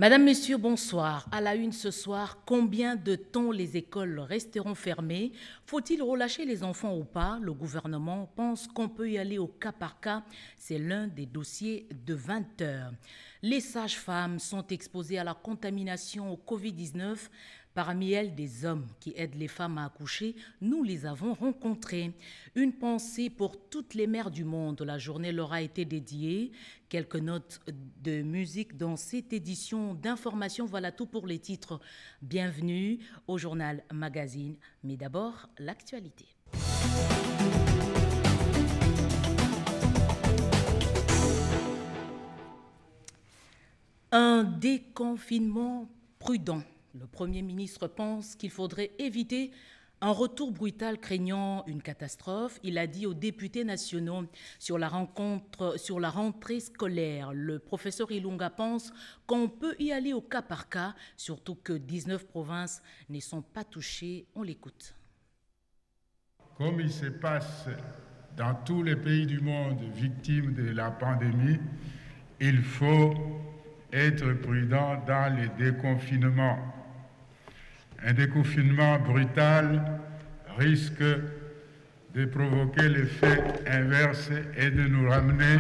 Madame, Messieurs, bonsoir. À la une ce soir, combien de temps les écoles resteront fermées? Faut-il relâcher les enfants ou pas? Le gouvernement pense qu'on peut y aller au cas par cas. C'est l'un des dossiers de 20 heures. Les sages-femmes sont exposées à la contamination au Covid-19. Parmi elles, des hommes qui aident les femmes à accoucher, nous les avons rencontrés. Une pensée pour toutes les mères du monde. La journée leur a été dédiée. Quelques notes de musique dans cette édition d'information. Voilà tout pour les titres. Bienvenue au journal Magazine. Mais d'abord, l'actualité. Un déconfinement prudent. Le Premier ministre pense qu'il faudrait éviter un retour brutal craignant une catastrophe. Il a dit aux députés nationaux sur la rentrée scolaire. Le professeur Ilunga pense qu'on peut y aller au cas par cas, surtout que 19 provinces ne sont pas touchées. On l'écoute. Comme il se passe dans tous les pays du monde victimes de la pandémie, il faut être prudent dans les déconfinements. Un déconfinement brutal risque de provoquer l'effet inverse et de nous ramener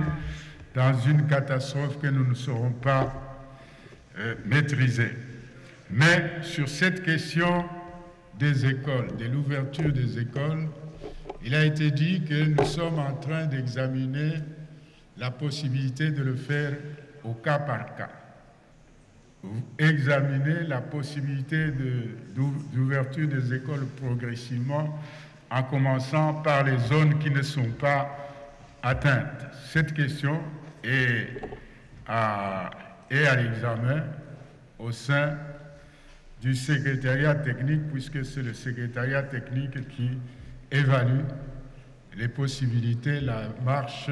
dans une catastrophe que nous ne saurons pas maîtriser. Mais sur cette question des écoles, de l'ouverture des écoles, il a été dit que nous sommes en train d'examiner la possibilité de le faire au cas par cas. Examiner la possibilité d'ouverture des écoles progressivement en commençant par les zones qui ne sont pas atteintes. Cette question est à l'examen au sein du secrétariat technique, puisque c'est le secrétariat technique qui évalue les possibilités, la marche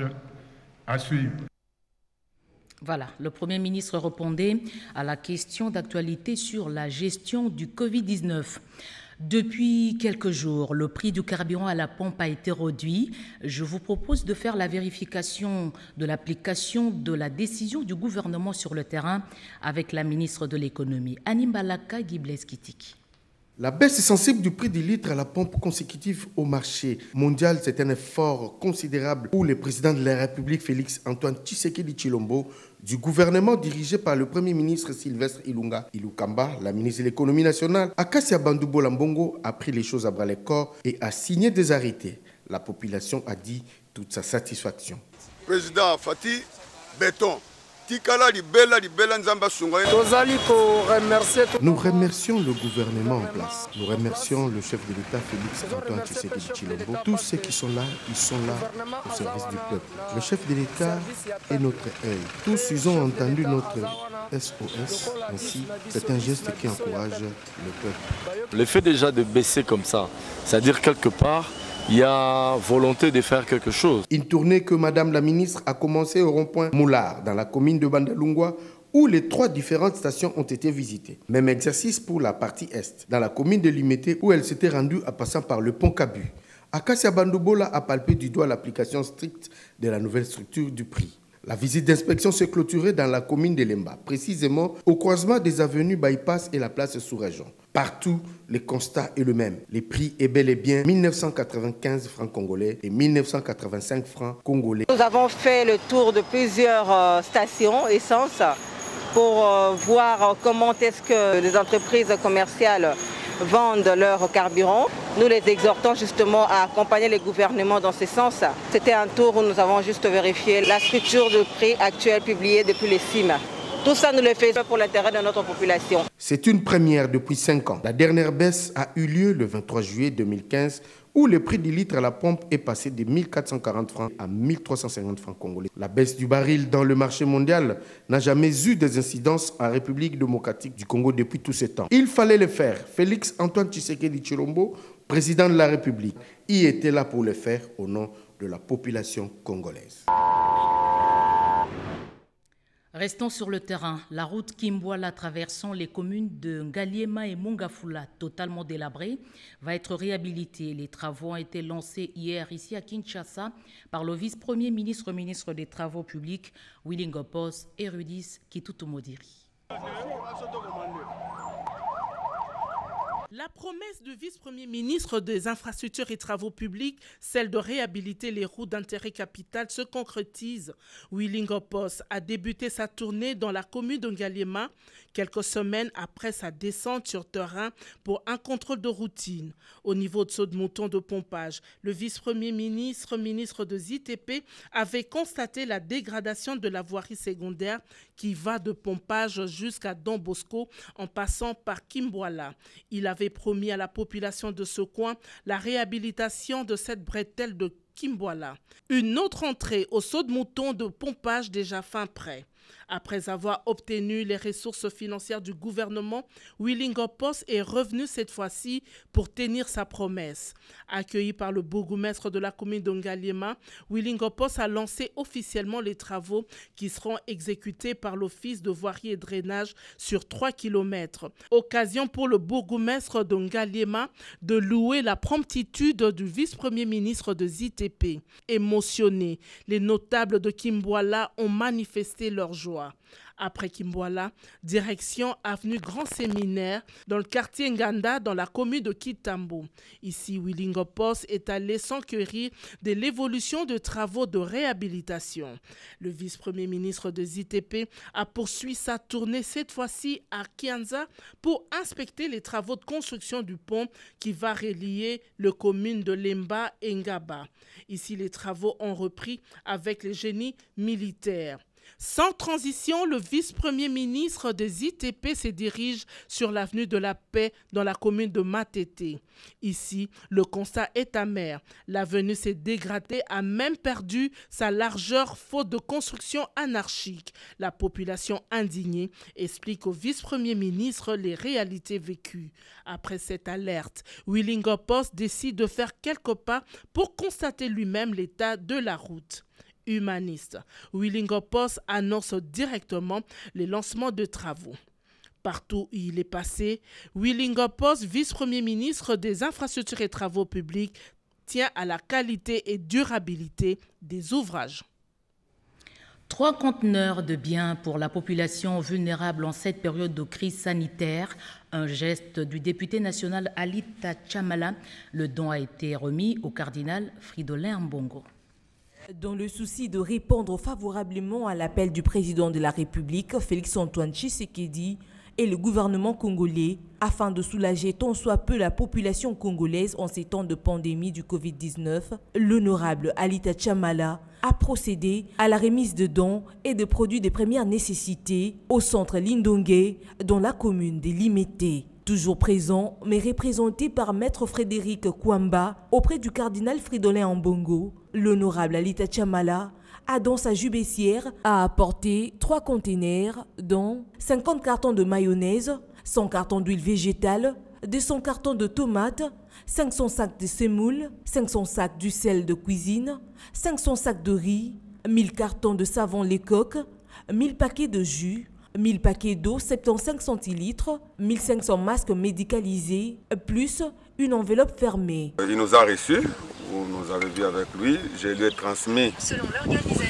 à suivre. Voilà, le Premier ministre répondait à la question d'actualité sur la gestion du Covid-19. Depuis quelques jours, le prix du carburant à la pompe a été réduit. Je vous propose de faire la vérification de l'application de la décision du gouvernement sur le terrain avec la ministre de l'Économie, Animbalaka Gibles-Kitiki. La baisse sensible du prix du litre à la pompe consécutive au marché mondial, c'est un effort considérable pour le président de la République, Félix Antoine Tshisekedi Tshilombo, du gouvernement dirigé par le Premier ministre Sylvestre Ilunga Ilukamba, la ministre de l'Économie nationale. Akasia Bandoubo Lambongo a pris les choses à bras le corps et a signé des arrêtés. La population a dit toute sa satisfaction. Président Fati, béton. Nous remercions le gouvernement en place. Nous remercions le chef de l'État Félix Antoine Tshisekedi Tshilombo. Tous ceux qui sont là, ils sont là au service du peuple. Le chef de l'État est notre œil. Tous ils ont entendu notre SOS. Ainsi, c'est un geste qui encourage le peuple. Le fait déjà de baisser comme ça, c'est-à-dire quelque part, il y a volonté de faire quelque chose. Une tournée que Madame la ministre a commencé au rond-point Moulard, dans la commune de Bandalungwa, où les 3 différentes stations ont été visitées. Même exercice pour la partie Est, dans la commune de Limité, où elle s'était rendue en passant par le pont Kabu. Akasia Bandoubola a palpé du doigt l'application stricte de la nouvelle structure du prix. La visite d'inspection s'est clôturée dans la commune de Lemba, précisément au croisement des avenues Bypass et la place Sous-Région. Partout, le constat est le même. Les prix est bel et bien 1995 francs congolais et 1985 francs congolais. Nous avons fait le tour de plusieurs stations essence pour voir comment est-ce que les entreprises commerciales vendent leur carburant. Nous les exhortons justement à accompagner les gouvernements dans ce sens. C'était un tour où nous avons juste vérifié la structure de prix actuelle publiée depuis les CIM. Tout ça, nous le faisons pour l'intérêt de notre population. C'est une première depuis 5 ans. La dernière baisse a eu lieu le 23 juillet 2015 où le prix du litre à la pompe est passé de 1440 francs à 1350 francs congolais. La baisse du baril dans le marché mondial n'a jamais eu des incidences en République démocratique du Congo depuis tout ce temps. Il fallait le faire. Félix Antoine Tshisekedi Tshilombo, président de la République, y était là pour le faire au nom de la population congolaise. Restons sur le terrain. La route Kimboala traversant les communes de Ngaliema et Mongafula, totalement délabrée, va être réhabilitée. Les travaux ont été lancés hier ici à Kinshasa par le vice-premier ministre des Travaux publics, Willy Ngopos et Rudis Kitutumodiri. La promesse du vice-premier ministre des Infrastructures et Travaux publics, celle de réhabiliter les routes d'intérêt capital, se concrétise. Willy Ngopos a débuté sa tournée dans la commune de Ngaliema quelques semaines après sa descente sur terrain pour un contrôle de routine. Au niveau de saut de mouton de pompage, le vice-premier ministre, ministre de ZTP, avait constaté la dégradation de la voirie secondaire qui va de pompage jusqu'à Don Bosco en passant par Kimboala. Il avait promis à la population de ce coin la réhabilitation de cette bretelle de Kimboala. Une autre entrée au saut de mouton de pompage déjà fin prêt. Après avoir obtenu les ressources financières du gouvernement, Willy Ngopos est revenu cette fois-ci pour tenir sa promesse. Accueilli par le bourgmestre de la commune de Ngaliema, Willy Ngopos a lancé officiellement les travaux qui seront exécutés par l'Office de voirie et drainage sur 3 km. Occasion pour le bourgmestre de Ngaliema de louer la promptitude du vice-premier ministre de ZTP. Émotionnés, les notables de Kimboala ont manifesté leur joie. Après Kimboala, direction avenue Grand Séminaire dans le quartier Nganda dans la commune de Kitambo. Ici, Willy Ngopos est allé s'enquérir de l'évolution de travaux de réhabilitation. Le vice-premier ministre de ZTP a poursuivi sa tournée cette fois-ci à Kianza pour inspecter les travaux de construction du pont qui va relier les communes de Lemba et Ngaba. Ici, les travaux ont repris avec les génies militaires. Sans transition, le vice-premier ministre des ITP se dirige sur l'avenue de la Paix dans la commune de Matete. Ici, le constat est amer. L'avenue s'est dégradée, a même perdu sa largeur faute de construction anarchique. La population indignée explique au vice-premier ministre les réalités vécues. Après cette alerte, Willy Ngopos décide de faire quelques pas pour constater lui-même l'état de la route. Humaniste, Willy Ngopos annonce directement les lancements de travaux. Partout où il est passé, Willy Ngopos, vice-premier ministre des Infrastructures et Travaux publics, tient à la qualité et durabilité des ouvrages. 3 conteneurs de biens pour la population vulnérable en cette période de crise sanitaire. Un geste du député national Alita Chamala. Le don a été remis au cardinal Fridolin Ambongo. Dans le souci de répondre favorablement à l'appel du président de la République, Félix-Antoine Tshisekedi, et le gouvernement congolais, afin de soulager tant soit peu la population congolaise en ces temps de pandémie du Covid-19, l'honorable Alita Chamala a procédé à la remise de dons et de produits de première nécessité au centre Lindongue, dans la commune de Limete. Toujours présent, mais représenté par Maître Frédéric Kwamba auprès du cardinal Fridolin Ambongo, l'honorable Alita Chamala a dans sa jubessière apporté 3 containers dont 50 cartons de mayonnaise, 100 cartons d'huile végétale, 200 cartons de tomates, 500 sacs de semoule, 500 sacs du sel de cuisine, 500 sacs de riz, 1000 cartons de savon Lecoq, 1000 paquets de jus, 1000 paquets d'eau 75 centilitres, 1500 masques médicalisés, plus une enveloppe fermée. Il nous a reçus, vous nous avez vu avec lui. Je lui ai transmis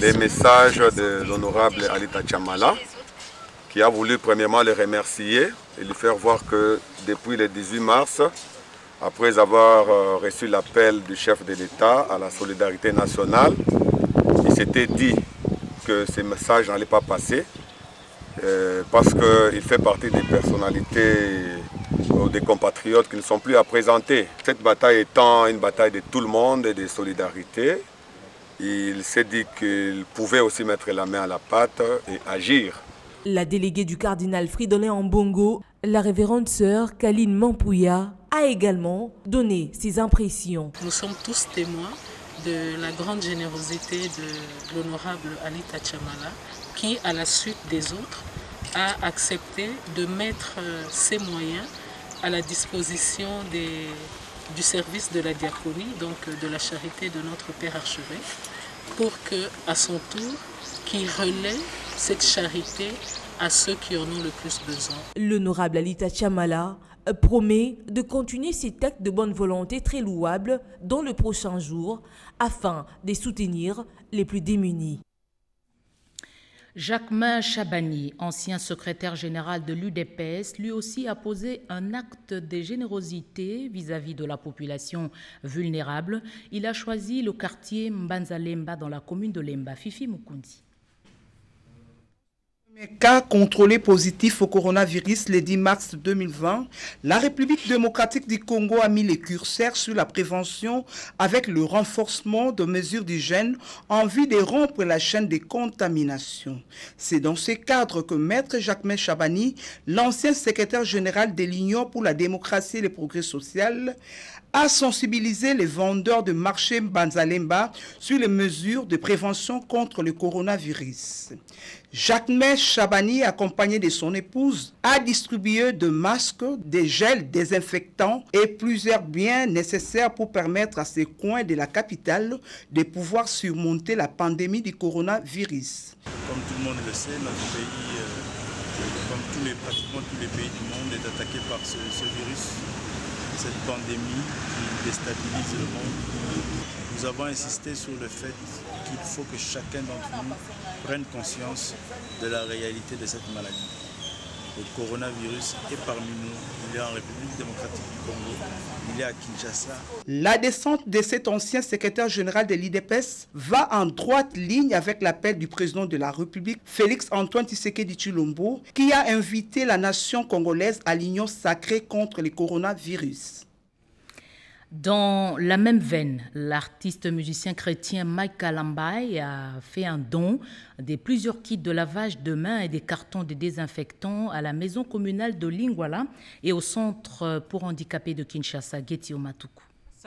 les messages de l'honorable Alita Chamala, qui a voulu premièrement le remercier et lui faire voir que depuis le 18 mars, après avoir reçu l'appel du chef de l'État à la solidarité nationale, il s'était dit que ces messages n'allaient pas passer. Parce qu'il fait partie des personnalités ou des compatriotes qui ne sont plus à présenter. Cette bataille étant une bataille de tout le monde et de solidarité, il s'est dit qu'il pouvait aussi mettre la main à la pâte et agir. La déléguée du cardinal Fridolin Ambongo, la révérende sœur Kaline Mampouya, a également donné ses impressions. Nous sommes tous témoins de la grande générosité de l'honorable Alita Chamala, qui, à la suite des autres, a accepté de mettre ses moyens à la disposition du service de la diaconie, donc de la charité de notre Père Archevêque, pour que, à son tour, qu'il relaie cette charité à ceux qui en ont le plus besoin. L'honorable Alita Chamala promet de continuer cet acte de bonne volonté très louable dans le prochain jour afin de soutenir les plus démunis. Jacquemain Chabani, ancien secrétaire général de l'UDPS, lui aussi a posé un acte de générosité vis-à-vis de la population vulnérable. Il a choisi le quartier Mbanza-Lemba dans la commune de Lemba. Fifi Mukundi. Cas contrôlé positif au coronavirus le 10 mars 2020, la République démocratique du Congo a mis les curseurs sur la prévention avec le renforcement de mesures d'hygiène en vue de rompre la chaîne de contamination. C'est dans ce cadre que Maître Jacquemain Chabani, l'ancien secrétaire général de l'Union pour la démocratie et le progrès social, a sensibilisé les vendeurs de marché Mbanza-Lemba sur les mesures de prévention contre le coronavirus. Jacquemain Chabani, accompagné de son épouse, a distribué des masques, des gels désinfectants et plusieurs biens nécessaires pour permettre à ces coins de la capitale de pouvoir surmonter la pandémie du coronavirus. Comme tout le monde le sait, notre pays, comme pratiquement tous les pays du monde, est attaqué par ce virus, cette pandémie qui déstabilise le monde. Nous avons insisté sur le fait qu'il faut que chacun d'entre nous prenne conscience de la réalité de cette maladie. Le coronavirus est parmi nous, il est en République démocratique du Congo, il est à Kinshasa. La descente de cet ancien secrétaire général de l'IDPS va en droite ligne avec l'appel du président de la République, Félix Antoine Tshisekedi Tshilombo, qui a invité la nation congolaise à l'union sacrée contre le coronavirus. Dans la même veine, l'artiste musicien chrétien Mike Kalambai a fait un don de plusieurs kits de lavage de mains et des cartons de désinfectants à la maison communale de Lingwala et au centre pour handicapés de Kinshasa, Getio Matuku.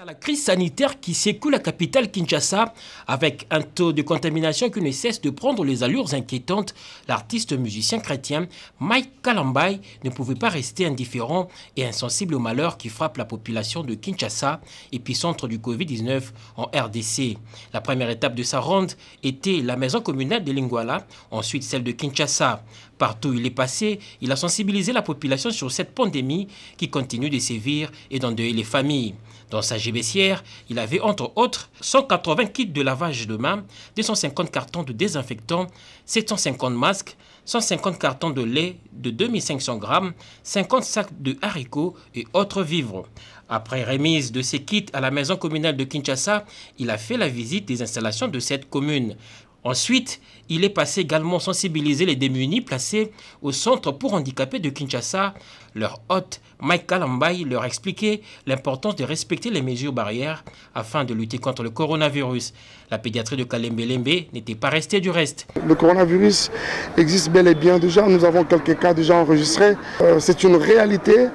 La crise sanitaire qui secoue la capitale Kinshasa avec un taux de contamination qui ne cesse de prendre les allures inquiétantes, l'artiste musicien chrétien Mike Kalambai ne pouvait pas rester indifférent et insensible au malheur qui frappe la population de Kinshasa, épicentre du Covid-19 en RDC. La première étape de sa ronde était la maison communale de Lingwala, ensuite celle de Kinshasa. Partout où il est passé, il a sensibilisé la population sur cette pandémie qui continue de sévir et d'endeuiller les familles. Dans sa gibecière, il avait entre autres 180 kits de lavage de mains, 250 cartons de désinfectants, 750 masques, 150 cartons de lait de 2500 grammes, 50 sacs de haricots et autres vivres. Après remise de ces kits à la maison communale de Kinshasa, il a fait la visite des installations de cette commune. Ensuite, il est passé également sensibiliser les démunis placés au centre pour handicapés de Kinshasa. Leur hôte, Mike Kalambai, leur expliquait l'importance de respecter les mesures barrières afin de lutter contre le coronavirus. La pédiatrie de Kalembe-Lembe n'était pas restée du reste. Le coronavirus existe bel et bien déjà. Nous avons quelques cas déjà enregistrés. C'est une réalité,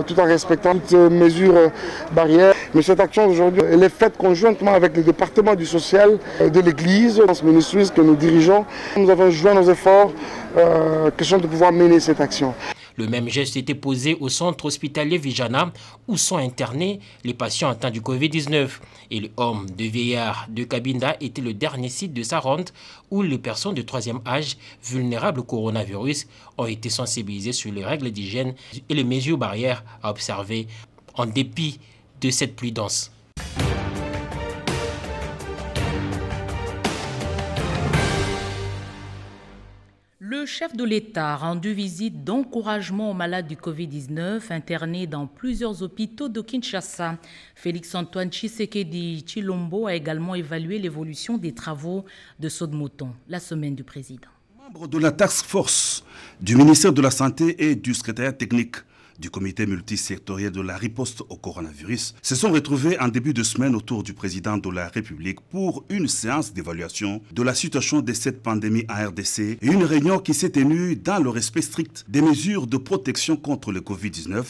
tout en respectant toutes les mesures barrières. Mais cette action d'aujourd'hui, elle est faite conjointement avec le département du social de l'Église, dans ce ministère que nous dirigeons. Nous avons joint nos efforts, question de pouvoir mener cette action. Le même geste était posé au centre hospitalier Vijana où sont internés les patients atteints du Covid-19. Et le home de vieillard de Kabinda était le dernier site de sa ronde où les personnes de troisième âge vulnérables au coronavirus ont été sensibilisées sur les règles d'hygiène et les mesures barrières à observer en dépit de cette pluie dense. Le chef de l'État a rendu visite d'encouragement aux malades du Covid-19 internés dans plusieurs hôpitaux de Kinshasa. Félix-Antoine Tshisekedi Tshilombo a également évalué l'évolution des travaux de Saut-de-Mouton, la semaine du président. Membres de la task force du ministère de la Santé et du secrétariat technique du comité multisectoriel de la riposte au coronavirus se sont retrouvés en début de semaine autour du président de la République pour une séance d'évaluation de la situation de cette pandémie en RDC et une réunion qui s'est tenue dans le respect strict des mesures de protection contre le Covid-19,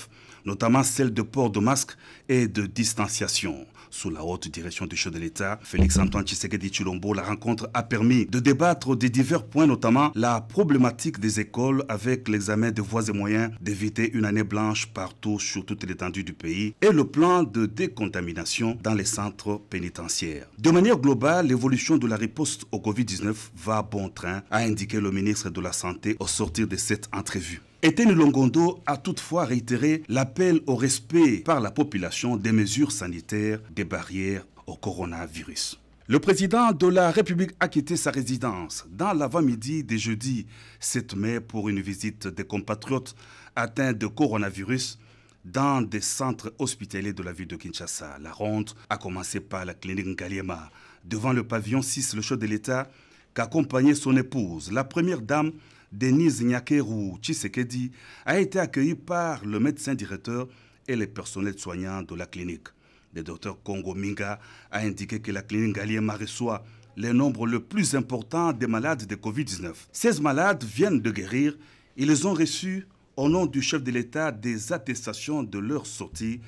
notamment celle de port de masque et de distanciation. Sous la haute direction du chef de l'État, Félix-Antoine Tshisekedi Tshilombo, la rencontre a permis de débattre des divers points, notamment la problématique des écoles avec l'examen de voies et moyens d'éviter une année blanche partout sur toute l'étendue du pays et le plan de décontamination dans les centres pénitentiaires. De manière globale, l'évolution de la riposte au Covid-19 va à bon train, a indiqué le ministre de la Santé au sortir de cette entrevue. Etienne Longondo a toutefois réitéré l'appel au respect par la population des mesures sanitaires, des barrières au coronavirus. Le président de la République a quitté sa résidence dans l'avant-midi de jeudi 7 mai pour une visite des compatriotes atteints de coronavirus dans des centres hospitaliers de la ville de Kinshasa. La ronde a commencé par la clinique Ngaliema, devant le pavillon 6, le chef de l'État qu'accompagnait son épouse. La première dame, Denise Nyakeru Tshisekedi, a été accueillie par le médecin directeur et les personnels soignants de la clinique. Le docteur Congo Minga a indiqué que la clinique Ngaliema reçoit le nombre le plus important des malades de Covid-19. 16 malades viennent de guérir. Ils ont reçu, au nom du chef de l'État, des attestations de leur sortie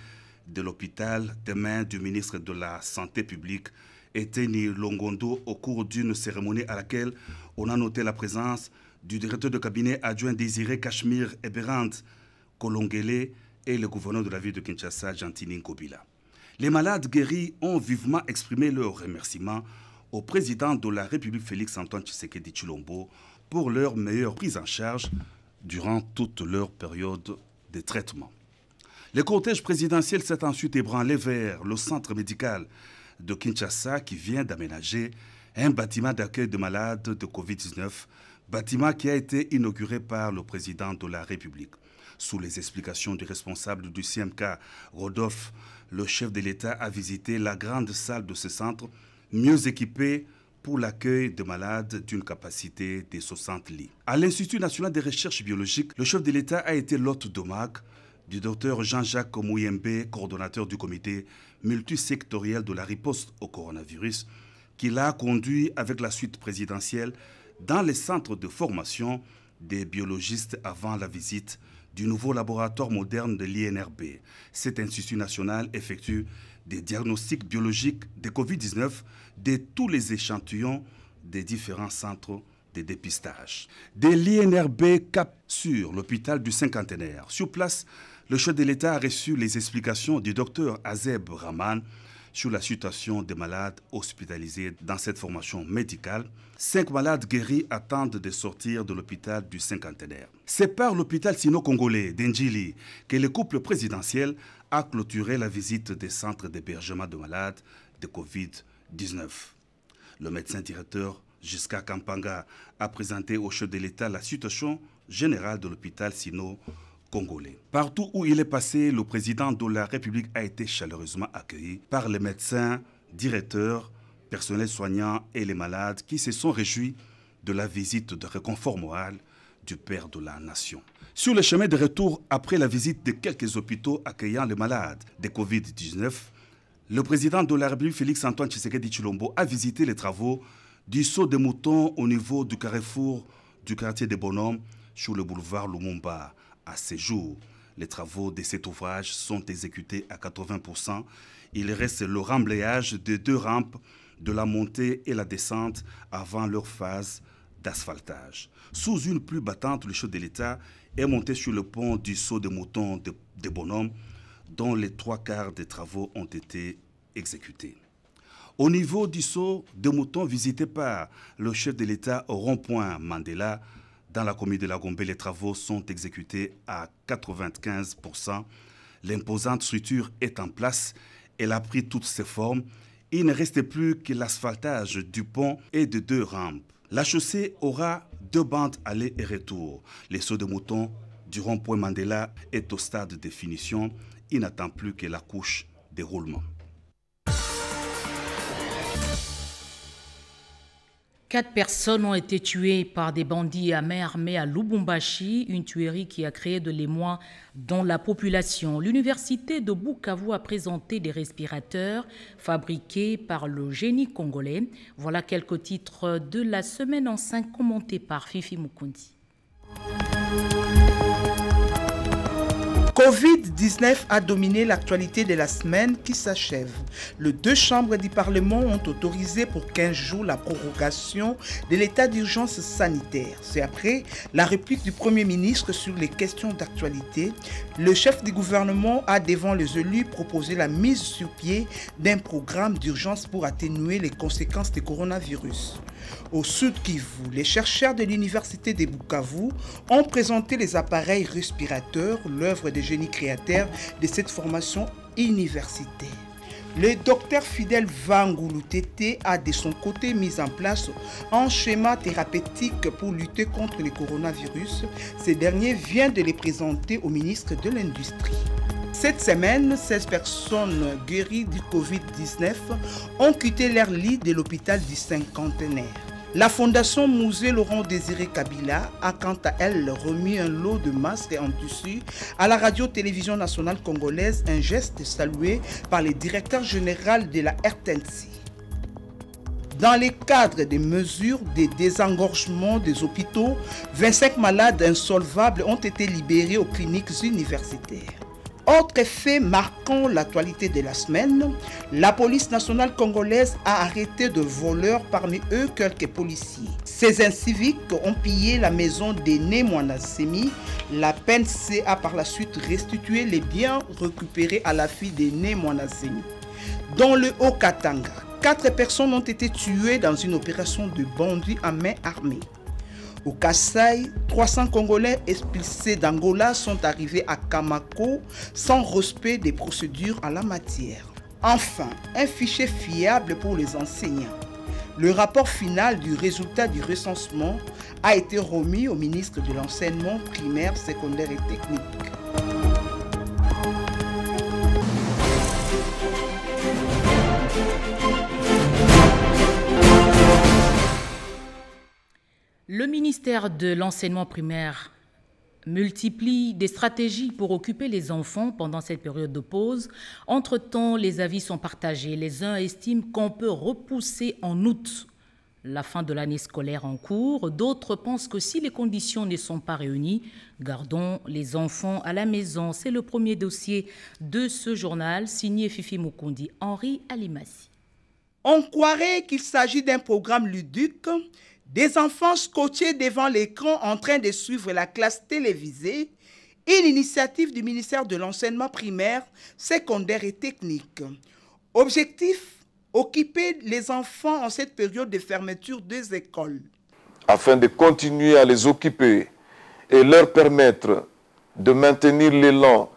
de l'hôpital des mains du ministre de la Santé publique, Eteni Longondo, au cours d'une cérémonie à laquelle on a noté la présence du directeur de cabinet adjoint Désiré Cachemire Eberand Kolongele et le gouverneur de la ville de Kinshasa, Gentini Nkobila. Les malades guéris ont vivement exprimé leur remerciement au président de la République Félix-Antoine Tshisekedi Tshilombo pour leur meilleure prise en charge durant toute leur période de traitement. Le cortège présidentiel s'est ensuite ébranlé vers le centre médical de Kinshasa qui vient d'aménager un bâtiment d'accueil de malades de Covid-19, bâtiment qui a été inauguré par le président de la République. Sous les explications du responsable du CMK, Rodolphe, le chef de l'État a visité la grande salle de ce centre, mieux équipée pour l'accueil de malades d'une capacité de 60 lits. À l'Institut national de recherche biologique, le chef de l'État a été l'hôte d'hommage du docteur Jean-Jacques Mouyembe, coordonnateur du comité multisectoriel de la riposte au coronavirus, qui l'a conduit avec la suite présidentielle dans les centres de formation des biologistes avant la visite du nouveau laboratoire moderne de l'INRB. Cet institut national effectue des diagnostics biologiques de Covid-19 de tous les échantillons des différents centres de dépistage. De l'INRB cap sur l'hôpital du Cinquantenaire. Sur place, le chef de l'État a reçu les explications du docteur Azeb Rahman sur la situation des malades hospitalisés dans cette formation médicale. 5 malades guéris attendent de sortir de l'hôpital du Cinquantenaire. C'est par l'hôpital sino-congolais d'Endjili que le couple présidentiel a clôturé la visite des centres d'hébergement de malades de Covid-19. Le médecin directeur Giscard Kampanga a présenté au chef de l'État la situation générale de l'hôpital sino-congolais. Partout où il est passé, le président de la République a été chaleureusement accueilli par les médecins, directeurs, personnels soignants et les malades qui se sont réjouis de la visite de réconfort moral du père de la nation. Sur le chemin de retour, après la visite de quelques hôpitaux accueillant les malades de Covid-19, le président de la République Félix-Antoine Tshisekedi Tshilombo a visité les travaux du saut des moutons au niveau du carrefour du quartier des Bonhommes sur le boulevard Lumumba. À ce jour, les travaux de cet ouvrage sont exécutés à 80%. Il reste le remblayage de 2 rampes de la montée et la descente avant leur phase d'asphaltage. Sous une pluie battante, le chef de l'État est monté sur le pont du saut des moutons de Bonhomme, dont les 3/4 des travaux ont été exécutés. Au niveau du saut des moutons visité par le chef de l'État au rond-point Mandela, dans la commune de la Gombe, les travaux sont exécutés à 95%. L'imposante structure est en place. Elle a pris toutes ses formes. Il ne reste plus que l'asphaltage du pont et de 2 rampes. La chaussée aura 2 bandes aller et retour. Le saut de mouton du rond-point Mandela est au stade de finition. Il n'attend plus que la couche de roulement. 4 personnes ont été tuées par des bandits à main armée à Lubumbashi, une tuerie qui a créé de l'émoi dans la population. L'université de Bukavu a présenté des respirateurs fabriqués par le génie congolais. Voilà quelques titres de la semaine en 5 commentés par Fifi Mukundi. Covid-19 a dominé l'actualité de la semaine qui s'achève. Les 2 chambres du Parlement ont autorisé pour 15 jours la prorogation de l'état d'urgence sanitaire. C'est après la réplique du Premier ministre sur les questions d'actualité. Le chef du gouvernement a devant les élus proposé la mise sur pied d'un programme d'urgence pour atténuer les conséquences du coronavirus. Au Sud Kivu, les chercheurs de l'université de Bukavu ont présenté les appareils respirateurs, l'œuvre des génies créateurs de cette formation universitaire. Le docteur Fidel Vangoulou Tété a de son côté mis en place un schéma thérapeutique pour lutter contre le coronavirus. Ce dernier vient de les présenter au ministre de l'Industrie. Cette semaine, 16 personnes guéries du Covid-19 ont quitté leur lit de l'hôpital du Cinquantenaire. La fondation Musée Laurent Désiré Kabila a quant à elle remis un lot de masques en tissu à la radio-télévision nationale congolaise, un geste salué par le directeur général de la RTNC. Dans le cadre des mesures de désengorgement des hôpitaux, 25 malades insolvables ont été libérés aux cliniques universitaires. Autre fait marquant l'actualité de la semaine, la police nationale congolaise a arrêté de voleurs, parmi eux quelques policiers. Ces inciviques ont pillé la maison d'Aîné Mwanasemi. La PNC a par la suite restitué les biens récupérés à la fille d'Aîné Mwanasemi. Dans le Haut-Katanga, 4 personnes ont été tuées dans une opération de bandits à main armée. Au Kasaï, 300 Congolais expulsés d'Angola sont arrivés à Kamako sans respect des procédures en la matière. Enfin, un fichier fiable pour les enseignants. Le rapport final du résultat du recensement a été remis au ministre de l'Enseignement primaire, secondaire et technique. Le ministère de l'Enseignement primaire multiplie des stratégies pour occuper les enfants pendant cette période de pause. Entre-temps, les avis sont partagés. Les uns estiment qu'on peut repousser en août la fin de l'année scolaire en cours. D'autres pensent que si les conditions ne sont pas réunies, gardons les enfants à la maison. C'est le premier dossier de ce journal, signé Fifi Mukundi, Henri Alimassi. On croirait qu'il s'agit d'un programme ludique. Des enfants scotchés devant l'écran en train de suivre la classe télévisée, une initiative du ministère de l'Enseignement primaire, secondaire et technique. Objectif, occuper les enfants en cette période de fermeture des écoles. Afin de continuer à les occuper et leur permettre de maintenir l'élan,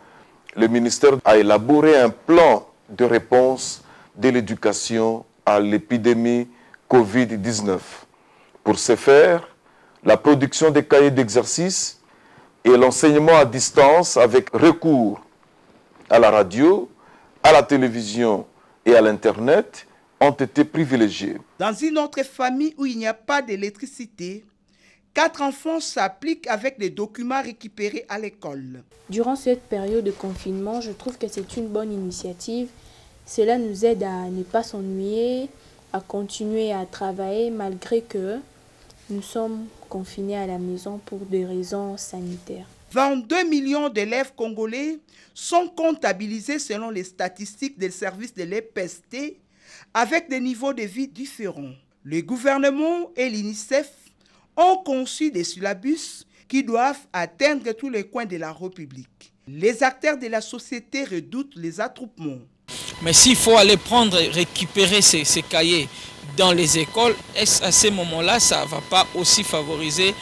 le ministère a élaboré un plan de réponse de l'éducation à l'épidémie Covid-19. Pour ce faire, la production des cahiers d'exercice et l'enseignement à distance avec recours à la radio, à la télévision et à l'Internet ont été privilégiés. Dans une autre famille où il n'y a pas d'électricité, 4 enfants s'appliquent avec les documents récupérés à l'école. Durant cette période de confinement, je trouve que c'est une bonne initiative. Cela nous aide à ne pas s'ennuyer, à continuer à travailler malgré que nous sommes confinés à la maison pour des raisons sanitaires. 22 millions d'élèves congolais sont comptabilisés selon les statistiques des services de l'EPST avec des niveaux de vie différents. Le gouvernement et l'UNICEF ont conçu des syllabus qui doivent atteindre tous les coins de la République. Les acteurs de la société redoutent les attroupements. Mais s'il faut aller prendre et récupérer ces cahiers dans les écoles, à ce moment-là, ça ne va pas aussi favoriser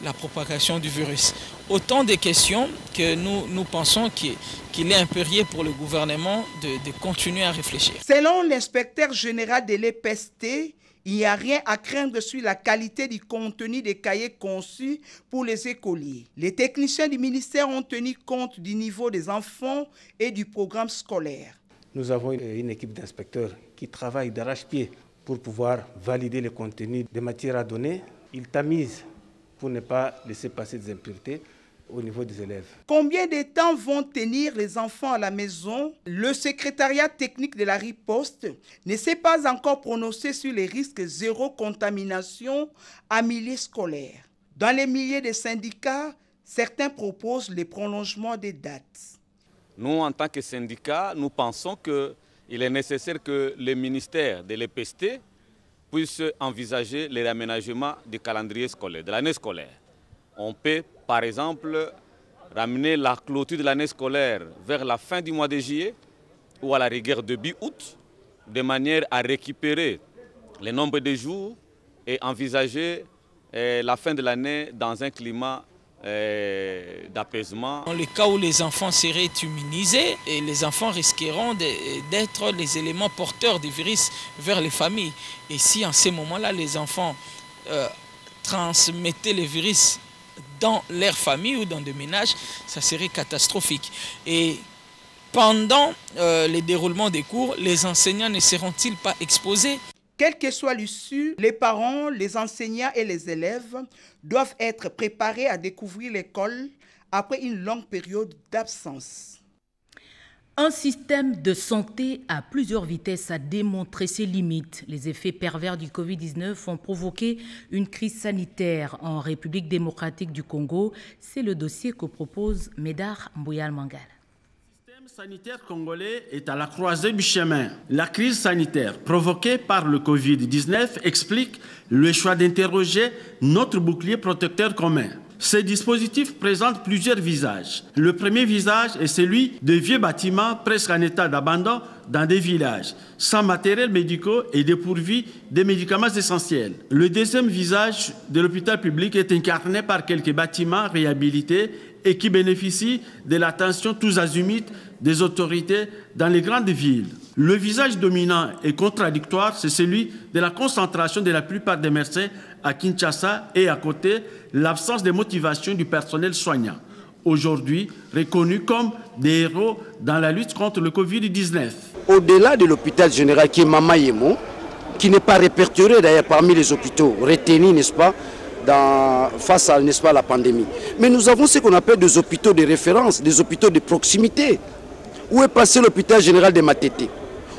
la propagation du virus. Autant de questions que nous pensons qu'il est impérieux pour le gouvernement de continuer à réfléchir. Selon l'inspecteur général de l'EPST, il n'y a rien à craindre sur la qualité du contenu des cahiers conçus pour les écoliers. Les techniciens du ministère ont tenu compte du niveau des enfants et du programme scolaire. Nous avons une équipe d'inspecteurs qui travaille d'arrache-pied pour pouvoir valider le contenu des matières à donner. Ils tamisent pour ne pas laisser passer des impuretés au niveau des élèves. Combien de temps vont tenir les enfants à la maison? Le secrétariat technique de la riposte ne s'est pas encore prononcé sur les risques zéro contamination en milieu scolaire. Dans les milliers de syndicats, certains proposent le prolongement des dates. Nous, en tant que syndicat, nous pensons qu'il est nécessaire que le ministère de l'EPST puisse envisager le réaménagement du calendrier scolaire, de l'année scolaire. On peut, par exemple, ramener la clôture de l'année scolaire vers la fin du mois de juillet ou à la rigueur début août, de manière à récupérer le nombre de jours et envisager la fin de l'année dans un climat d'apaisement. Dans le cas où les enfants seraient immunisés, et les enfants risqueront d'être les éléments porteurs du virus vers les familles. Et si en ces moments-là, les enfants transmettaient le virus dans leur famille ou dans des ménages, ça serait catastrophique. Et pendant le déroulement des cours, les enseignants ne seront-ils pas exposés? Quelle que soit l'issue, les parents, les enseignants et les élèves doivent être préparés à découvrir l'école après une longue période d'absence. Un système de santé à plusieurs vitesses a démontré ses limites. Les effets pervers du Covid-19 ont provoqué une crise sanitaire en République démocratique du Congo. C'est le dossier que propose Médard Mbouyal-Mangala. Le système sanitaire congolais est à la croisée du chemin. La crise sanitaire provoquée par le Covid-19 explique le choix d'interroger notre bouclier protecteur commun. Ces dispositifs présentent plusieurs visages. Le premier visage est celui de vieux bâtiments presque en état d'abandon dans des villages, sans matériel médical et dépourvus des médicaments essentiels. Le deuxième visage de l'hôpital public est incarné par quelques bâtiments réhabilités et qui bénéficient de l'attention tous azimuts des autorités dans les grandes villes. Le visage dominant et contradictoire, c'est celui de la concentration de la plupart des médecins à Kinshasa et à côté, l'absence de motivation du personnel soignant, aujourd'hui reconnus comme des héros dans la lutte contre le Covid-19. Au-delà de l'hôpital général qui est Mama Yemo, qui n'est pas répertorié d'ailleurs parmi les hôpitaux retenus, n'est-ce pas, face à, n'est-ce pas, la pandémie. Mais nous avons ce qu'on appelle des hôpitaux de référence, des hôpitaux de proximité. Où est passé l'hôpital général de Matete?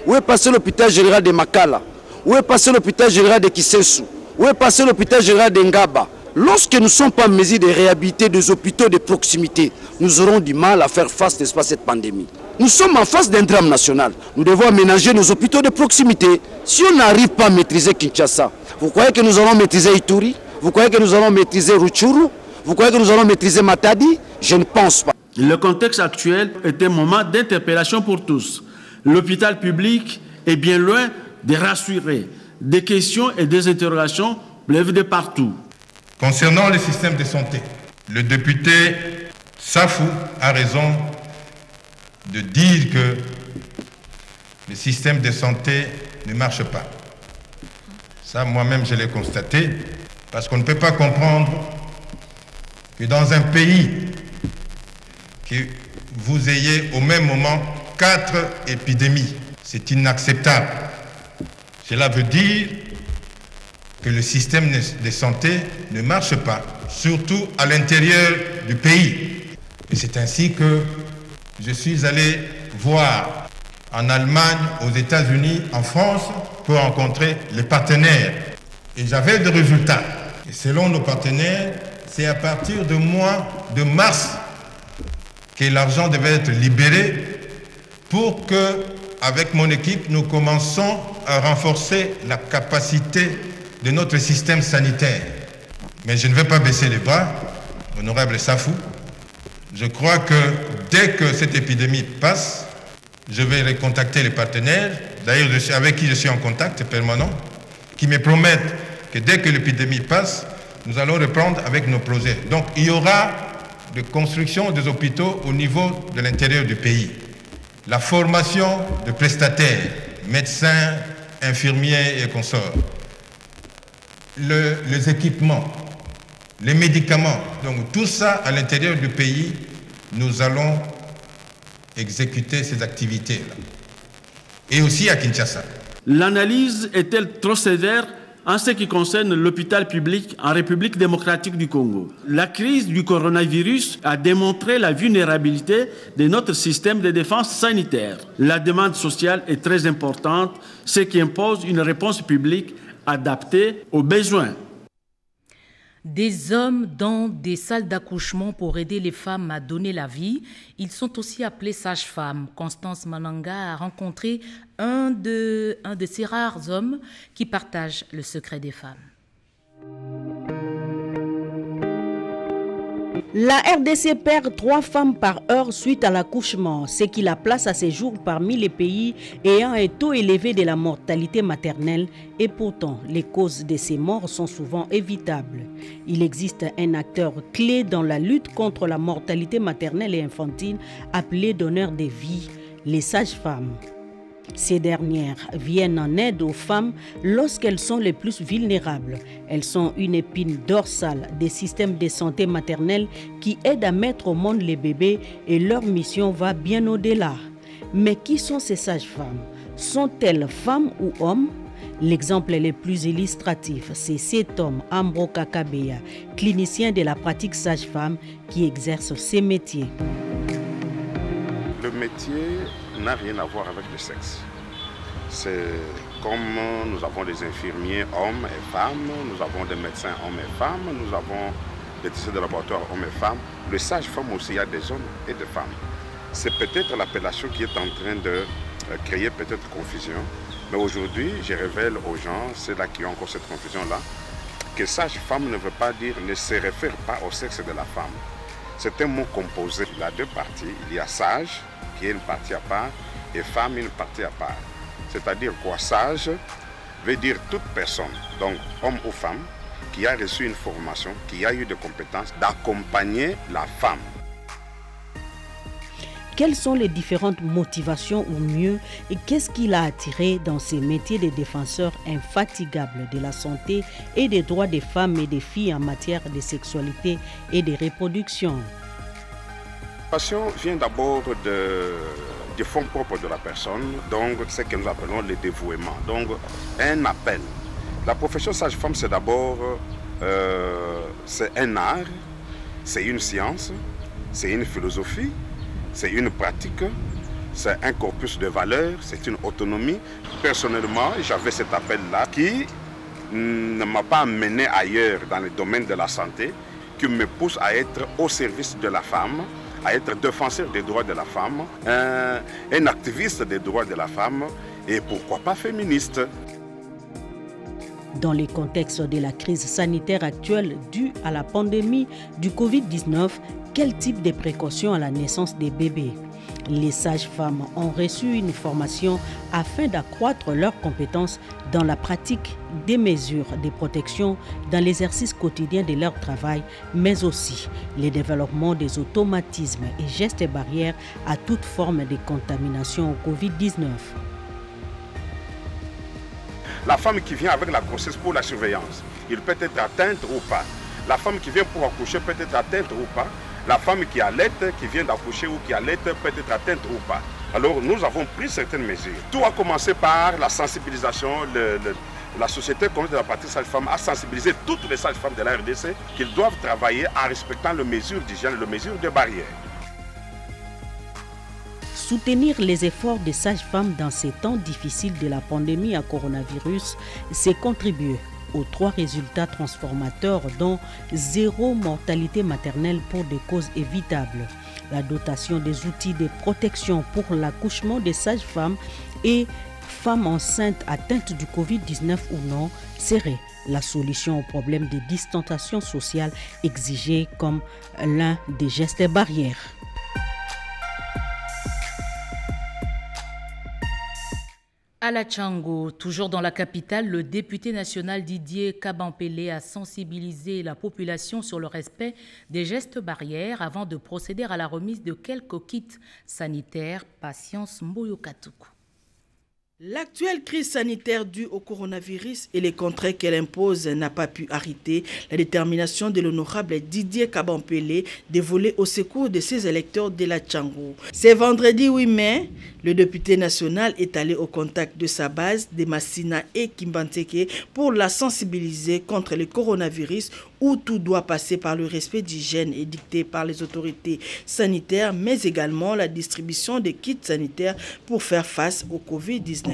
Où est passé l'hôpital général de Makala? Où est passé l'hôpital général de Kisesu? Où est passé l'hôpital général de Ngaba? Lorsque nous ne sommes pas en mesure de réhabiliter des hôpitaux de proximité, nous aurons du mal à faire face, n'est-ce pas, à cette pandémie. Nous sommes en face d'un drame national. Nous devons aménager nos hôpitaux de proximité. Si on n'arrive pas à maîtriser Kinshasa, vous croyez que nous allons maîtriser Ituri? Vous croyez que nous allons maîtriser Rutshuru? Vous croyez que nous allons maîtriser Matadi? Je ne pense pas. Le contexte actuel est un moment d'interpellation pour tous. L'hôpital public est bien loin de rassurer. Des questions et des interrogations pleuvent de partout. Concernant le système de santé, le député Safou a raison de dire que le système de santé ne marche pas. Ça, moi-même, je l'ai constaté, parce qu'on ne peut pas comprendre que dans un pays, que vous ayez au même moment 4 épidémies. C'est inacceptable. Cela veut dire que le système de santé ne marche pas, surtout à l'intérieur du pays. Et c'est ainsi que je suis allé voir en Allemagne, aux États-Unis, en France, pour rencontrer les partenaires. Et j'avais des résultats. Et selon nos partenaires, c'est à partir du mois de mars que l'argent devait être libéré pour que, avec mon équipe, nous commençons à renforcer la capacité de notre système sanitaire. Mais je ne vais pas baisser les bras, honorable Safou. Je crois que dès que cette épidémie passe, je vais recontacter les partenaires, d'ailleurs avec qui je suis en contact permanent, qui me promettent que dès que l'épidémie passe, nous allons reprendre avec nos projets. Donc il y aura de construction des hôpitaux au niveau de l'intérieur du pays. La formation de prestataires, médecins, infirmiers et consorts. Les équipements, les médicaments. Donc tout ça à l'intérieur du pays, nous allons exécuter ces activités-là. Et aussi à Kinshasa. L'analyse est-elle trop sévère en ce qui concerne l'hôpital public en République démocratique du Congo? La crise du coronavirus a démontré la vulnérabilité de notre système de défense sanitaire. La demande sociale est très importante, ce qui impose une réponse publique adaptée aux besoins. Des hommes dans des salles d'accouchement pour aider les femmes à donner la vie. Ils sont aussi appelés sages-femmes. Constance Mananga a rencontré un de ces rares hommes qui partagent le secret des femmes. La RDC perd 3 femmes par heure suite à l'accouchement, ce qui la place à ce jour parmi les pays ayant un taux élevé de la mortalité maternelle et pourtant les causes de ces morts sont souvent évitables. Il existe un acteur clé dans la lutte contre la mortalité maternelle et infantile appelé donneur de vie, les sages-femmes. Ces dernières viennent en aide aux femmes lorsqu'elles sont les plus vulnérables. Elles sont une épine dorsale des systèmes de santé maternelle qui aident à mettre au monde les bébés et leur mission va bien au-delà. Mais qui sont ces sages-femmes? Sont-elles femmes ou hommes? L'exemple le plus illustratif, c'est cet homme, Ambro Kakabeya, clinicien de la pratique sage-femme qui exerce ces métiers. Le métier n'a rien à voir avec le sexe. C'est comme nous avons des infirmiers hommes et femmes, nous avons des médecins hommes et femmes, nous avons des techniciens de laboratoire hommes et femmes. Le sage-femme aussi, il y a des hommes et des femmes. C'est peut-être l'appellation qui est en train de créer peut-être confusion. Mais aujourd'hui, je révèle aux gens, ceux-là qui ont encore cette confusion-là, que sage-femme ne veut pas dire, ne se réfère pas au sexe de la femme. C'est un mot composé. Il y a 2 parties. Il y a sage, qui est une partie à part, et femme, une partie à part. C'est-à-dire quoi? Sage veut dire toute personne, donc homme ou femme, qui a reçu une formation, qui a eu des compétences d'accompagner la femme. Quelles sont les différentes motivations ou mieux, et qu'est-ce qui l'a attiré dans ces métiers de défenseurs infatigables de la santé et des droits des femmes et des filles en matière de sexualité et de reproduction? La passion vient d'abord du fond propre de la personne, donc ce que nous appelons le dévouement, donc un appel. La profession sage-femme, c'est d'abord c'est un art, c'est une science, c'est une philosophie, c'est une pratique, c'est un corpus de valeurs, c'est une autonomie. Personnellement, j'avais cet appel-là qui ne m'a pas amené ailleurs dans le domaine de la santé, qui me pousse à être au service de la femme, à être défenseur des droits de la femme, un activiste des droits de la femme et pourquoi pas féministe. Dans le contexte de la crise sanitaire actuelle due à la pandémie du Covid-19, quel type de précautions à la naissance des bébés? Les sages-femmes ont reçu une formation afin d'accroître leurs compétences dans la pratique des mesures de protection dans l'exercice quotidien de leur travail, mais aussi le développement des automatismes et gestes barrières à toute forme de contamination au Covid-19. La femme qui vient avec la grossesse pour la surveillance, il peut être atteinte ou pas. La femme qui vient pour accoucher peut être atteinte ou pas. La femme qui allaite, qui vient d'accoucher ou qui allaite peut être atteinte ou pas. Alors nous avons pris certaines mesures. Tout a commencé par la sensibilisation. La société communale de la pratique sage-femme a sensibilisé toutes les sages-femmes de la RDC qu'ils doivent travailler en respectant les mesures d'hygiène, les mesures de barrière. Soutenir les efforts des sages-femmes dans ces temps difficiles de la pandémie à coronavirus, c'est contribuer aux 3 résultats transformateurs dont 0 mortalité maternelle pour des causes évitables, la dotation des outils de protection pour l'accouchement des sages-femmes et femmes enceintes atteintes du Covid-19 ou non serait la solution au problème de distanciation sociale exigée comme l'un des gestes barrières. À la Tchango, toujours dans la capitale, le député national Didier Kabampélé a sensibilisé la population sur le respect des gestes barrières avant de procéder à la remise de quelques kits sanitaires. Patience Mboyokatuku. L'actuelle crise sanitaire due au coronavirus et les contraintes qu'elle impose n'a pas pu arrêter la détermination de l'honorable Didier Kabampélé de voler au secours de ses électeurs de la Tchango. C'est vendredi 8 mai, le député national est allé au contact de sa base de Massina et Kimbanteke pour la sensibiliser contre le coronavirus où tout doit passer par le respect d'hygiène édicté par les autorités sanitaires, mais également la distribution des kits sanitaires pour faire face au Covid-19.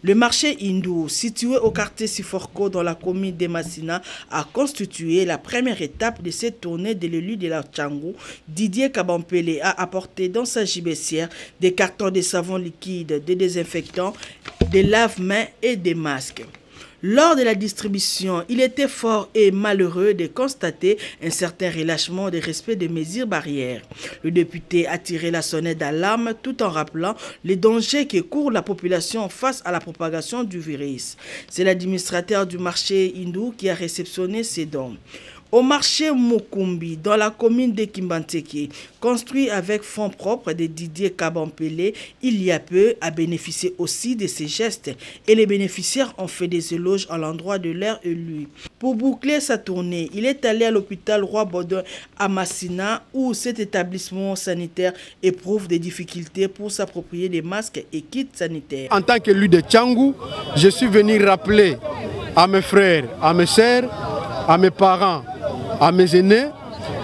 Le marché hindou, situé au quartier Siforko dans la commune de Massina, a constitué la première étape de cette tournée de l'élu de la Tchango. Didier Kabampélé a apporté dans sa gibecière des cartons de savon liquide, des désinfectants, des lave-mains et des masques. Lors de la distribution, il était fort et malheureux de constater un certain relâchement de respect des mesures barrières. Le député a tiré la sonnette d'alarme tout en rappelant les dangers que court la population face à la propagation du virus. C'est l'administrateur du marché hindou qui a réceptionné ces dons. Au marché Mukumbi, dans la commune de Kimbanteke, construit avec fonds propres de Didier Kabampele, il y a peu a bénéficié aussi de ces gestes et les bénéficiaires ont fait des éloges à l'endroit de leur élu. Pour boucler sa tournée, il est allé à l'hôpital Roi Baudouin à Massina où cet établissement sanitaire éprouve des difficultés pour s'approprier des masques et kits sanitaires. En tant qu'élu de Tchangou, je suis venu rappeler à mes frères, à mes sœurs, à mes parents, à mes aînés,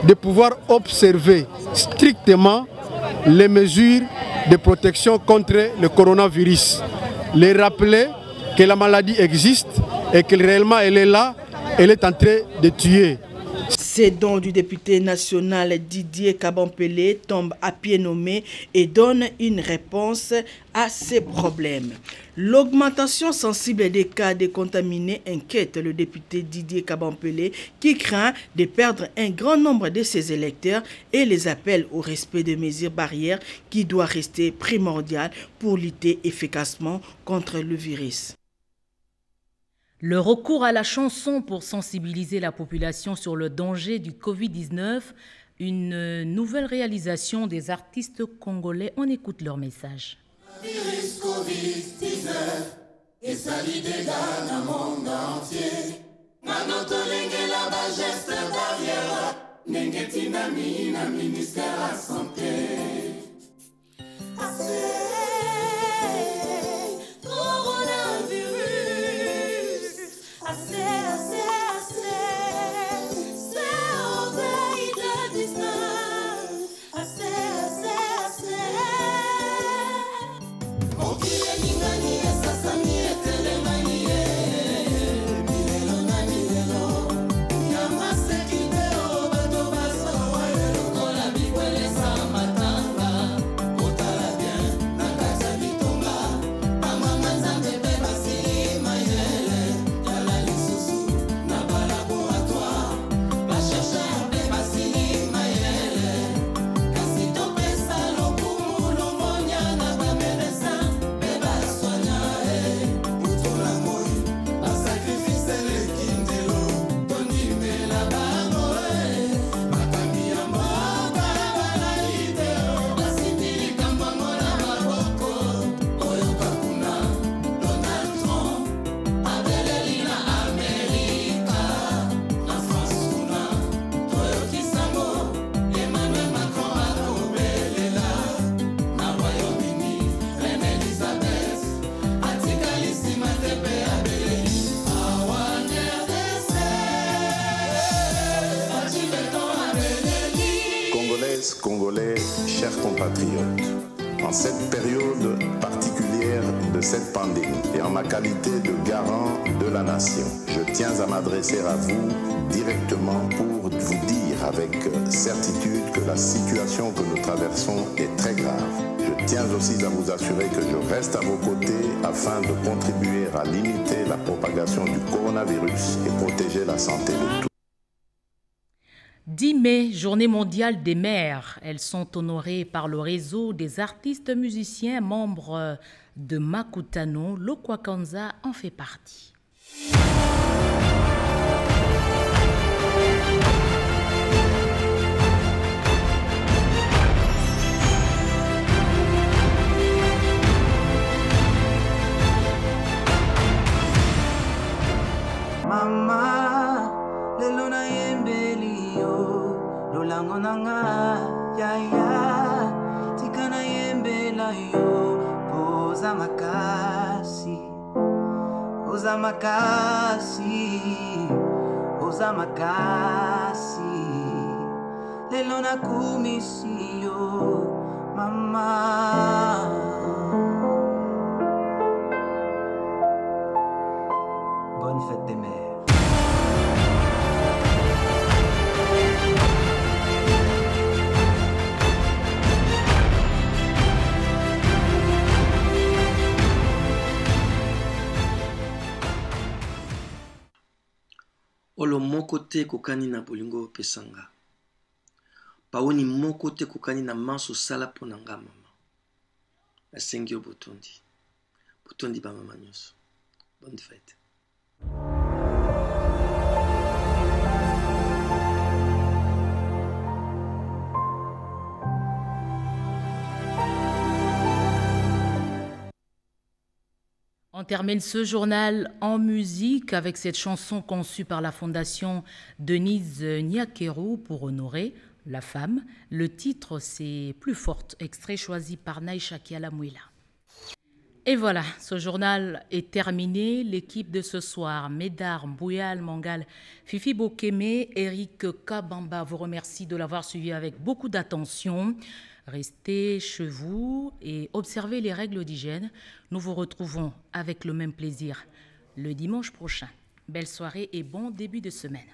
de pouvoir observer strictement les mesures de protection contre le coronavirus. Les rappeler que la maladie existe et que réellement elle est là, elle est en train de tuer. Ces dons du député national Didier Kabampele tombent à pied nommé et donnent une réponse à ces problèmes. L'augmentation sensible des cas de contaminés inquiète le député Didier Kabampele qui craint de perdre un grand nombre de ses électeurs et les appelle au respect des mesures barrières qui doit rester primordial pour lutter efficacement contre le virus. Le recours à la chanson pour sensibiliser la population sur le danger du Covid-19, une nouvelle réalisation des artistes congolais. On écoute leur message. Virus Covid-19 et ça l'idée dans le monde entier. Nanoto lengela ba geste barrière, nengeti na ministère de la santé. Congolais, chers compatriotes, en cette période particulière de cette pandémie et en ma qualité de garant de la nation, je tiens à m'adresser à vous directement pour vous dire avec certitude que la situation que nous traversons est très grave. Je tiens aussi à vous assurer que je reste à vos côtés afin de contribuer à limiter la propagation du coronavirus et protéger la santé de tous. 10 mai, journée mondiale des mères. Elles sont honorées par le réseau des artistes musiciens membres de Makutano. Lokwakanza en fait partie. Mama, lelo na yembeli yo, lolango nanga, ya ya, tika na yembela yo, poza makasi, poza makasi, poza makasi, lelo na kumisi yo, mama. Bonne fête des mères. Solo moko te kokani na bolingo pesanga. Paoni moko te kokani na manso sala po na nga mama. Nasengi yo botondi. Botondi ba mama nyonso. Bonne fête. On termine ce journal en musique avec cette chanson conçue par la fondation Denise Nyakeru pour honorer la femme. Le titre, c'est Plus forte, extrait choisi par Naïcha Kialamouila. Et voilà, ce journal est terminé. L'équipe de ce soir, Médard, Mbouyal, Mangal, Fifi Bokeme, Eric Kabamba vous remercie de l'avoir suivi avec beaucoup d'attention. Restez chez vous et observez les règles d'hygiène. Nous vous retrouvons avec le même plaisir le dimanche prochain. Belle soirée et bon début de semaine.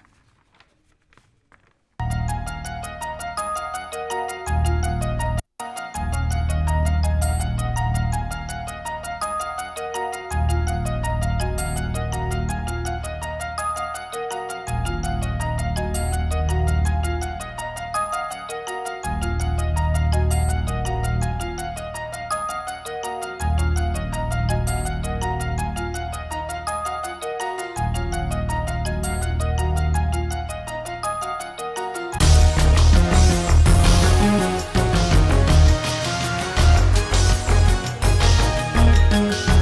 Thank you.